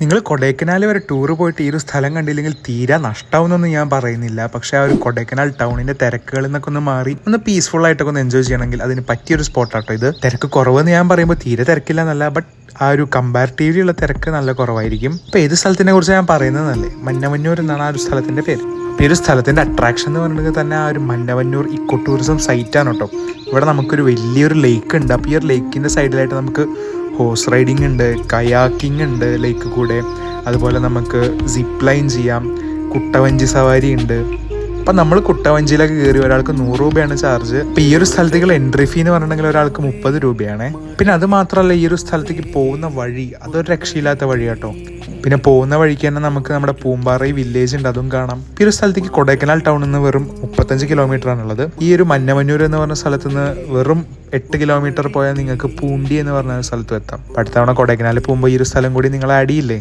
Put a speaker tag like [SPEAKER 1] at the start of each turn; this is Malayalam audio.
[SPEAKER 1] നിങ്ങൾ കൊടൈക്കനാൽ വരെ ടൂർ പോയിട്ട് ഈ ഒരു സ്ഥലം കണ്ടില്ലെങ്കിൽ തീരെ നഷ്ടമാവുന്നൊന്നും ഞാൻ പറയുന്നില്ല. പക്ഷേ ആ ഒരു കൊടൈക്കനാൽ ടൗണിന്റെ തിരക്കുകളിൽ നിന്നൊക്കെ ഒന്ന് മാറി ഒന്ന് പീസ്ഫുൾ ആയിട്ടൊക്കെ ഒന്ന് എൻജോയ് ചെയ്യണമെങ്കിൽ അതിന് പറ്റിയൊരു സ്പോട്ടാട്ടോ ഇത്. തിരക്ക് കുറവെന്ന് ഞാൻ പറയുമ്പോൾ തീരെ തിരക്കില്ല എന്നല്ല, ബട്ട് ആ ഒരു കമ്പാരിറ്റീവ്ലി ഉള്ള തിരക്ക് നല്ല കുറവായിരിക്കും. ഇപ്പൊ ഏത് സ്ഥലത്തിനെ കുറിച്ച് ഞാൻ പറയുന്നതല്ലേ, മന്നവന്നൂർ എന്നാണ് ആ ഒരു സ്ഥലത്തിന്റെ പേര്. ഈ ഒരു സ്ഥലത്തിന്റെ അട്രാക്ഷൻ എന്ന് പറയുന്നത് തന്നെ ആ ഒരു മന്നവന്നൂർ ഇക്കോ ടൂറിസം സൈറ്റ് ആണ് കേട്ടോ. ഇവിടെ നമുക്കൊരു വലിയൊരു ലേക്ക് ഉണ്ട്. അപ്പോൾ ഈ ഒരു ലേക്കിന്റെ സൈഡിലായിട്ട് നമുക്ക് ഹോഴ്സ് റൈഡിങ് ഉണ്ട്, കയാക്കിംഗ് ഉണ്ട് ലേക്ക് കൂടെ, അതുപോലെ നമുക്ക് സിപ്പ് ലൈൻ ചെയ്യാം, കുട്ടവഞ്ചി സവാരി ഉണ്ട്. അപ്പം നമ്മൾ കുട്ടവഞ്ചിയിലൊക്കെ കയറി ഒരാൾക്ക് 100 രൂപയാണ് ചാർജ്. അപ്പം ഈ ഒരു സ്ഥലത്തേക്കുള്ള എൻട്രി ഫീ എന്ന് പറഞ്ഞിട്ടുണ്ടെങ്കിൽ ഒരാൾക്ക് 30 രൂപയാണ്. പിന്നെ അത് മാത്രമല്ല, ഈ ഒരു സ്ഥലത്തേക്ക് പോകുന്ന വഴി അതൊരു രക്ഷയില്ലാത്ത വഴി കേട്ടോ. പിന്നെ പോകുന്ന വഴിക്ക് തന്നെ നമുക്ക് നമ്മുടെ പൂമ്പാറ വില്ലേജ് ഉണ്ട്, അതും കാണാം. ഈ ഒരു സ്ഥലത്തേക്ക് കൊടൈക്കനാൽ ടൗണിൽ നിന്ന് വെറും 35 കിലോമീറ്റർ ആണുള്ളത്. ഈ ഒരു മന്നവന്നൂർ എന്ന് പറഞ്ഞ സ്ഥലത്ത് നിന്ന് വെറും 8 കിലോമീറ്റർ പോയാൽ നിങ്ങൾക്ക് പൂണ്ടി എന്ന് പറഞ്ഞ സ്ഥലത്തും എത്താം. അടുത്ത തവണ കൊടൈക്കനാൽ പോകുമ്പോൾ ഈ ഒരു സ്ഥലം കൂടി നിങ്ങൾ ആഡ് ചെയ്യില്ലേ?